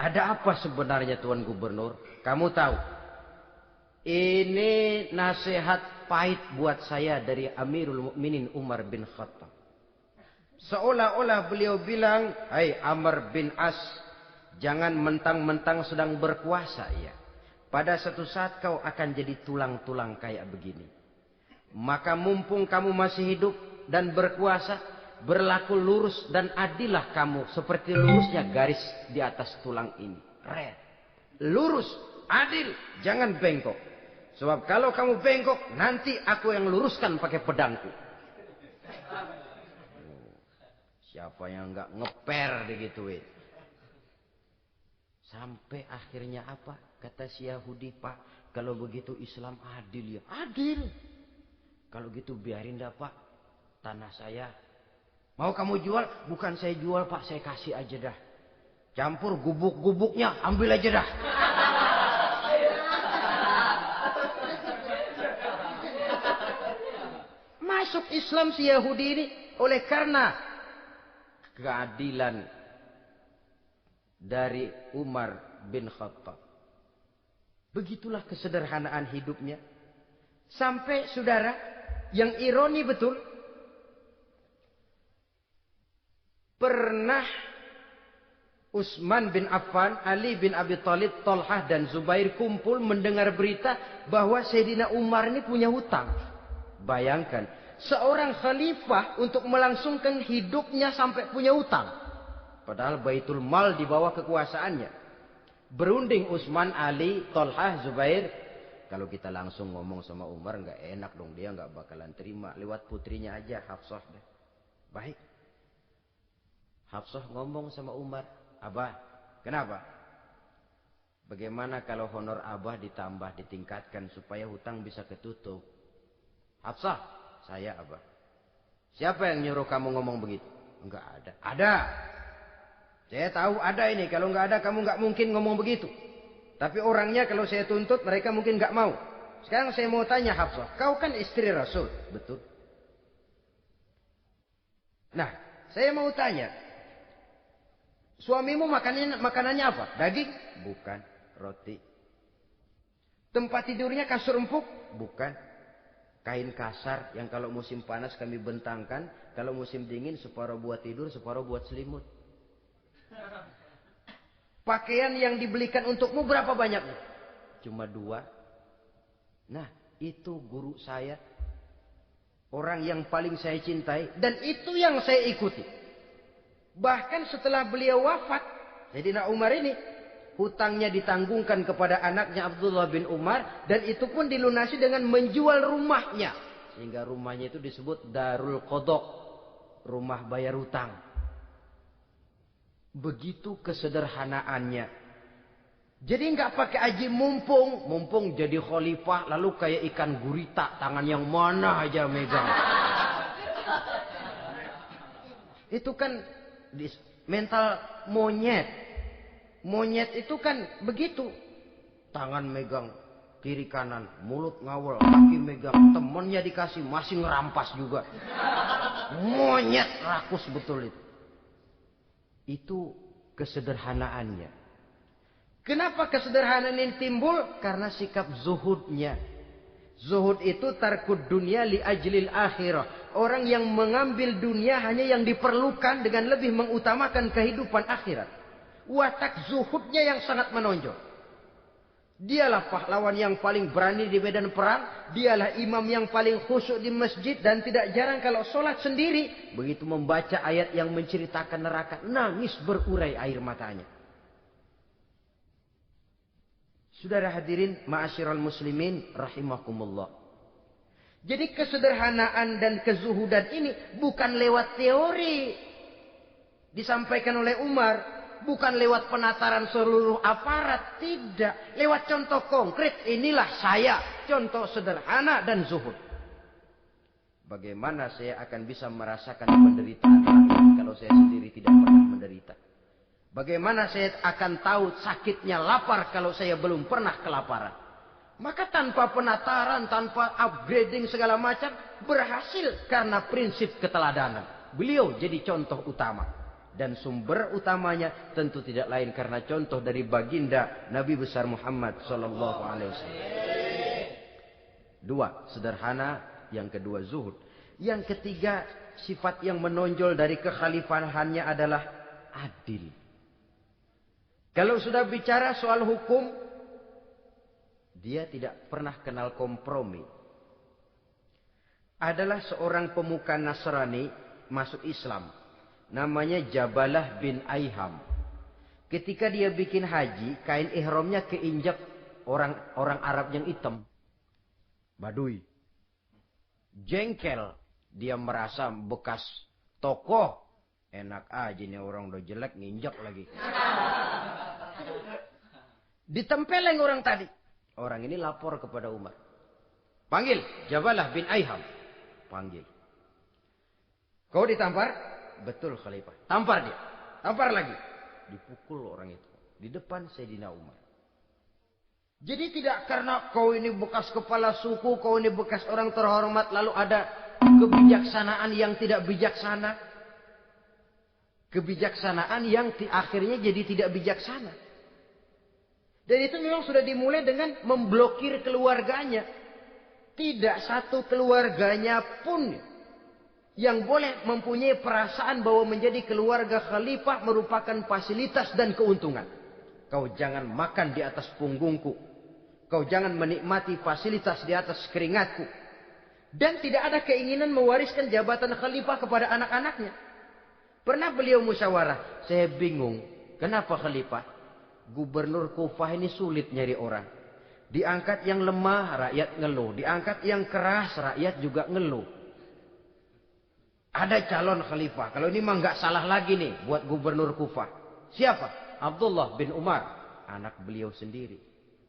Ada apa sebenarnya Tuan Gubernur? Kamu tahu? Ini nasihat pahit buat saya dari Amirul Mukminin Umar bin Khattab. Seolah-olah beliau bilang, "Hai Amr bin As, jangan mentang-mentang sedang berkuasa ya. Pada suatu saat kau akan jadi tulang-tulang kayak begini. Maka mumpung kamu masih hidup dan berkuasa, berlaku lurus dan adillah kamu seperti lurusnya garis di atas tulang ini. Red. Lurus, adil, jangan bengkok. Sebab kalau kamu bengkok, nanti aku yang luruskan pakai pedangku. Siapa yang nggak ngeper digituin? Sampai akhirnya apa? Kata si Yahudi, Pak, kalau begitu Islam adil ya. Adil. Kalau gitu biarin dah Pak, tanah saya. Mau kamu jual? Bukan saya jual Pak, saya kasih aja dah. Campur gubuk-gubuknya, ambil aja dah. Masuk Islam si Yahudi ini oleh karena keadilan dari Umar bin Khattab. Begitulah kesederhanaan hidupnya. Sampai saudara, yang ironi betul, pernah Utsman bin Affan, Ali bin Abi Thalib, Thalhah dan Zubair kumpul mendengar berita bahwa Sayyidina Umar ini punya hutang. Bayangkan, seorang khalifah untuk melangsungkan hidupnya sampai punya hutang. Padahal Baitul Mal di bawah kekuasaannya. Berunding Utsman, Ali, Thalhah, Zubair. Kalau kita langsung ngomong sama Umar nggak enak dong, dia nggak bakalan terima. Lewat putrinya aja, Hafsah. Baik. Hafsah ngomong sama Umar, Abah, kenapa? Bagaimana kalau honor Abah ditambah, ditingkatkan supaya hutang bisa ketutup? Hafsah, saya Abah. Siapa yang nyuruh kamu ngomong begitu? Enggak ada. Ada. Saya tahu ada ini. Kalau enggak ada kamu enggak mungkin ngomong begitu. Tapi orangnya kalau saya tuntut mereka mungkin enggak mau. Sekarang saya mau tanya Hafsah, kau kan istri Rasul, betul? Nah, saya mau tanya, suamimu makanannya apa? Daging? Bukan. Roti. Tempat tidurnya kasur empuk? Bukan. Kain kasar yang kalau musim panas kami bentangkan, kalau musim dingin separuh buat tidur, separuh buat selimut. Pakaian yang dibelikan untukmu berapa banyaknya? Cuma 2. Nah, itu guru saya. Orang yang paling saya cintai. Dan itu yang saya ikuti. Bahkan setelah beliau wafat, Sayyidina Umar ini, hutangnya ditanggungkan kepada anaknya Abdullah bin Umar. Dan itu pun dilunasi dengan menjual rumahnya. Sehingga rumahnya itu disebut Darul Qadha. Rumah bayar hutang. Begitu kesederhanaannya. Jadi nggak pakai aji mumpung jadi khalifah lalu kayak ikan gurita, tangan yang mana aja megang. Itu kan mental monyet. Monyet itu kan begitu. Tangan megang kiri kanan, mulut ngawal, kaki megang, temennya dikasih masih ngerampas juga. Monyet rakus betul itu. Itu kesederhanaannya. Kenapa kesederhanaan ini timbul? Karena sikap zuhudnya. Zuhud itu tarkud dunia li ajlil akhirah. Orang yang mengambil dunia hanya yang diperlukan dengan lebih mengutamakan kehidupan akhirat. Watak zuhudnya yang sangat menonjol. Dialah pahlawan yang paling berani di medan perang. Dialah imam yang paling khusyuk di masjid. Dan tidak jarang kalau sholat sendiri. Begitu membaca ayat yang menceritakan neraka. Nangis berurai air matanya. Saudara hadirin ma'asyiral muslimin rahimakumullah. Jadi kesederhanaan dan kezuhudan ini bukan lewat teori. Disampaikan oleh Umar. Bukan lewat penataran seluruh aparat. Tidak. Lewat contoh konkret. Inilah saya. Contoh sederhana dan zuhud. Bagaimana saya akan bisa merasakan penderitaan rakyat kalau saya sendiri tidak pernah menderita. Bagaimana saya akan tahu sakitnya lapar kalau saya belum pernah kelaparan. Maka tanpa penataran, tanpa upgrading segala macam. Berhasil karena prinsip keteladanan. Beliau jadi contoh utama. Dan sumber utamanya tentu tidak lain karena contoh dari baginda Nabi besar Muhammad sallallahu alaihi wasallam. 2, sederhana, yang kedua zuhud. Yang ketiga, sifat yang menonjol dari kekhalifahannya adalah adil. Kalau sudah bicara soal hukum, dia tidak pernah kenal kompromi. Adalah seorang pemuka Nasrani masuk Islam. Namanya Jabalah bin Aiham. Ketika dia bikin haji, kain ihramnya keinjak orang Arab yang hitam. Badui. Jengkel. Dia merasa bekas tokoh. Enak aja nih orang udah jelek nginjak lagi. Ditempeleng orang tadi. Orang ini lapor kepada Umar. Panggil Jabalah bin Aiham. Panggil. Kau ditampar? Betul Khalifah. Tampar dia. Tampar lagi. Dipukul orang itu. Di depan Sayyidina Umar. Jadi tidak karena kau ini bekas kepala suku. Kau ini bekas orang terhormat. Lalu ada kebijaksanaan yang tidak bijaksana. Kebijaksanaan yang akhirnya jadi tidak bijaksana. Dan itu memang sudah dimulai dengan memblokir keluarganya. Tidak satu keluarganya pun yang boleh mempunyai perasaan bahwa menjadi keluarga khalifah merupakan fasilitas dan keuntungan. Kau jangan makan di atas punggungku. Kau jangan menikmati fasilitas di atas keringatku. Dan tidak ada keinginan mewariskan jabatan khalifah kepada anak-anaknya. Pernah beliau musyawarah. Saya bingung. Kenapa khalifah? Gubernur Kufah ini sulit nyari orang. Diangkat yang lemah, rakyat ngeluh. Diangkat yang keras, rakyat juga ngeluh. Ada calon khalifah. Kalau ini mah nggak salah lagi nih buat gubernur Kufah. Siapa? Abdullah bin Umar. Anak beliau sendiri.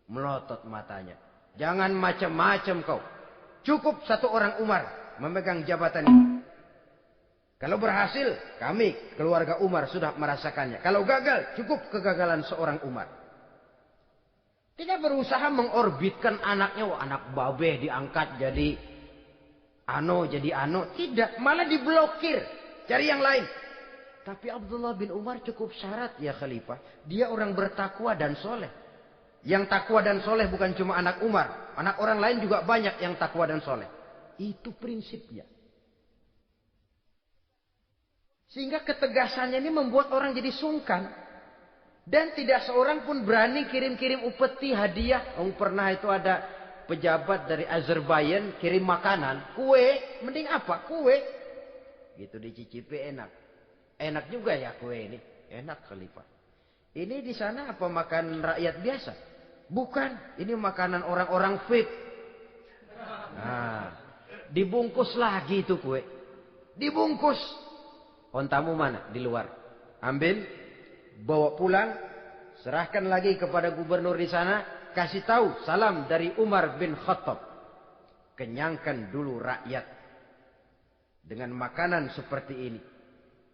Melotot matanya. Jangan macam-macam kau. Cukup satu orang Umar memegang jabatan ini. Kalau berhasil, kami keluarga Umar sudah merasakannya. Kalau gagal, cukup kegagalan seorang Umar. Tidak berusaha mengorbitkan anaknya. Wah, anak babeh diangkat jadi jadi ano. Tidak, malah diblokir. Cari yang lain. Tapi Abdullah bin Umar cukup syarat ya khalifah. Dia orang bertakwa dan soleh. Yang takwa dan soleh bukan cuma anak Umar. Anak orang lain juga banyak yang takwa dan soleh. Itu prinsipnya. Sehingga ketegasannya ini membuat orang jadi sungkan. Dan tidak seorang pun berani kirim-kirim upeti hadiah. Pernah itu ada pejabat dari Azerbaijan kirim makanan. Kue, mending apa? Kue. Gitu dicicipi enak. Enak juga ya kue ini. Enak khalifah. Ini di sana apa makan rakyat biasa? Bukan. Ini makanan orang-orang VIP. Nah, dibungkus lagi itu kue. Dibungkus. Ontamu mana? Di luar. Ambil. Bawa pulang. Serahkan lagi kepada gubernur di sana. Kasih tahu salam dari Umar bin Khattab. Kenyangkan dulu rakyat. Dengan makanan seperti ini.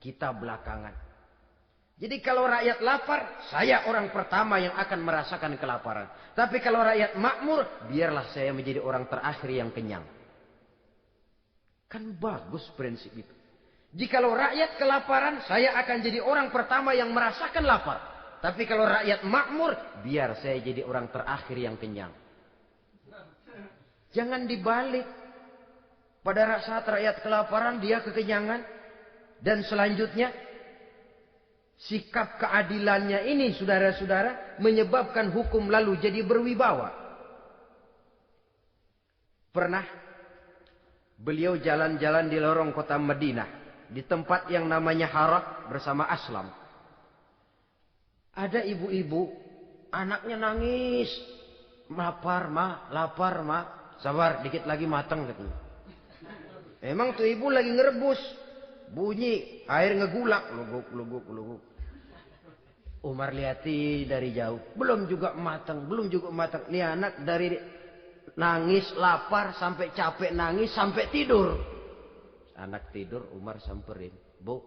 Kita belakangan. Jadi kalau rakyat lapar, saya orang pertama yang akan merasakan kelaparan. Tapi kalau rakyat makmur, biarlah saya menjadi orang terakhir yang kenyang. Kan bagus prinsip itu. Jikalau rakyat kelaparan, saya akan jadi orang pertama yang merasakan lapar. Tapi kalau rakyat makmur, biar saya jadi orang terakhir yang kenyang. Jangan dibalik. Pada saat rakyat kelaparan, dia kekenyangan. Dan selanjutnya, sikap keadilannya ini, saudara-saudara, menyebabkan hukum lalu jadi berwibawa. Pernah beliau jalan-jalan di lorong kota Madinah, di tempat yang namanya Harah bersama Aslam. Ada ibu-ibu, anaknya nangis. Lapar, ma, lapar, ma. Sabar, dikit lagi matang katanya. Emang tuh ibu lagi ngerebus. Bunyi, air ngegulak. Luguk, luguk, luguk. Umar lihati dari jauh. Belum juga matang, belum juga matang. Nih anak dari nangis, lapar, sampai capek nangis, sampai tidur. Anak tidur, Umar samperin. Bu,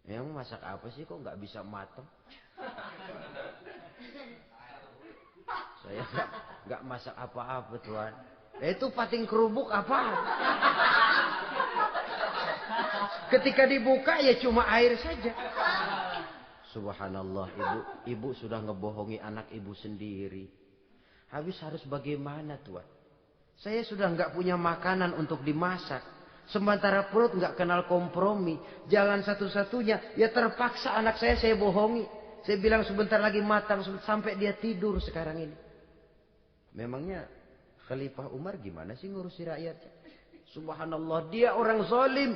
emang masak apa sih kok nggak bisa matang? Saya nggak masak apa-apa tuan. Itu pating kerubuk apa? Ketika dibuka ya cuma air saja. Subhanallah, ibu sudah ngebohongi anak ibu sendiri. Habis harus bagaimana tuan? Saya sudah nggak punya makanan untuk dimasak. Sementara perut nggak kenal kompromi. Jalan satu-satunya ya terpaksa anak saya bohongi. Saya bilang sebentar lagi matang sampai dia tidur sekarang ini. Memangnya Khalifah Umar gimana sih ngurusi rakyatnya? Subhanallah, dia orang zalim.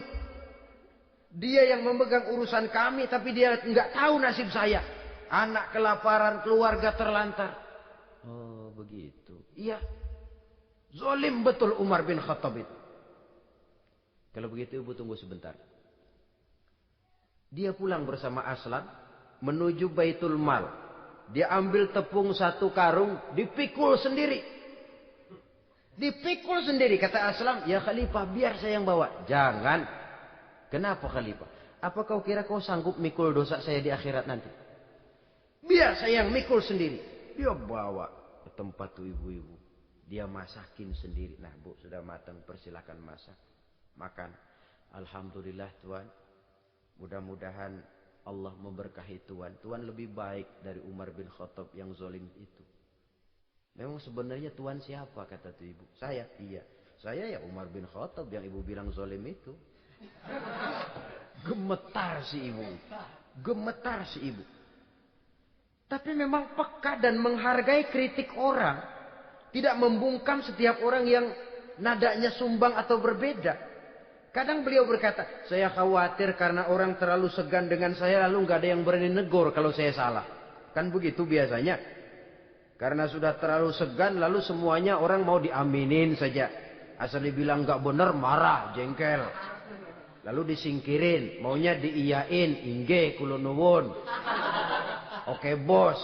Dia yang memegang urusan kami, tapi dia nggak tahu nasib saya. Anak kelaparan, keluarga terlantar. Oh, begitu. Iya. Zalim betul Umar bin Khattab itu. Kalau begitu ibu tunggu sebentar. Dia pulang bersama Aslam menuju Baitul Mal. Dia ambil tepung 1 karung, dipikul sendiri. Dipikul sendiri, kata Aslam, ya Khalifah, biar saya yang bawa. Jangan. Kenapa Khalifah? Apa kau kira kau sanggup mikul dosa saya di akhirat nanti? Biar saya yang mikul sendiri. Dia bawa ke tempat tuh ibu-ibu. Dia masakin sendiri. Nah bu, sudah matang, persilakan masak. Makan. Alhamdulillah Tuan. Mudah-mudahan Allah memberkahi Tuan. Tuan lebih baik dari Umar bin Khattab yang zalim itu. Memang sebenarnya Tuan siapa, kata tuh ibu? Saya. Iya. Saya ya Umar bin Khattab yang ibu bilang zalim itu. Gemetar si ibu. Gemetar si ibu. Tapi memang peka dan menghargai kritik orang. Tidak membungkam setiap orang yang nadanya sumbang atau berbeda. Kadang beliau berkata, saya khawatir karena orang terlalu segan dengan saya, lalu nggak ada yang berani negor kalau saya salah. Kan begitu biasanya. Karena sudah terlalu segan, lalu semuanya orang mau diaminin saja. Asal dibilang nggak benar, marah, jengkel. Lalu disingkirin, maunya diiyain, inge kulonuwun. Oke bos.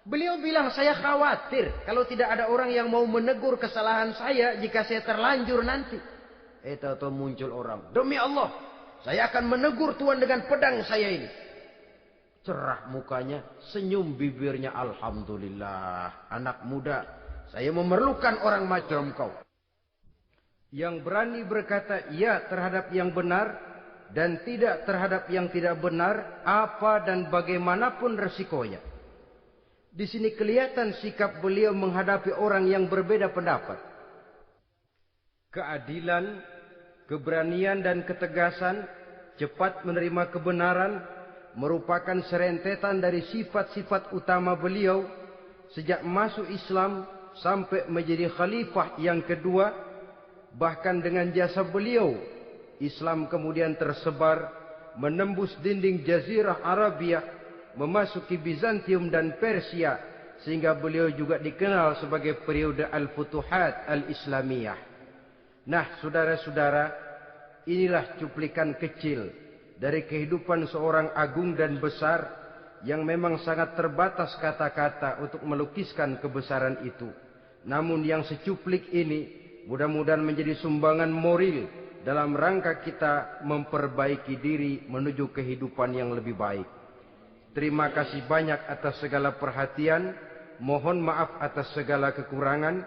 Beliau bilang, saya khawatir kalau tidak ada orang yang mau menegur kesalahan saya jika saya terlanjur nanti. Tahu-tahu muncul orang, demi Allah, saya akan menegur Tuan dengan pedang saya ini. Cerah mukanya, senyum bibirnya, alhamdulillah. Anak muda, saya memerlukan orang macam kau. Yang berani berkata ya terhadap yang benar dan tidak terhadap yang tidak benar, apa dan bagaimanapun resikonya. Di sini kelihatan sikap beliau menghadapi orang yang berbeda pendapat. Keadilan, keberanian dan ketegasan, cepat menerima kebenaran, merupakan serentetan dari sifat-sifat utama beliau sejak masuk Islam sampai menjadi khalifah yang kedua. Bahkan dengan jasa beliau, Islam kemudian tersebar, menembus dinding Jazirah Arabia, memasuki Bizantium dan Persia, sehingga beliau juga dikenal sebagai periode Al-Futuhat Al-Islamiyah. Nah, saudara-saudara, inilah cuplikan kecil dari kehidupan seorang agung dan besar yang memang sangat terbatas kata-kata untuk melukiskan kebesaran itu. Namun yang secuplik ini mudah-mudahan menjadi sumbangan moral dalam rangka kita memperbaiki diri menuju kehidupan yang lebih baik. Terima kasih banyak atas segala perhatian. Mohon maaf atas segala kekurangan.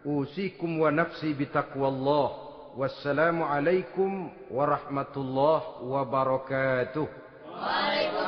Usikum wa nafsi bitaqwallah. Wassalamualaikum warahmatullahi wabarakatuh. Waalaikumsalam.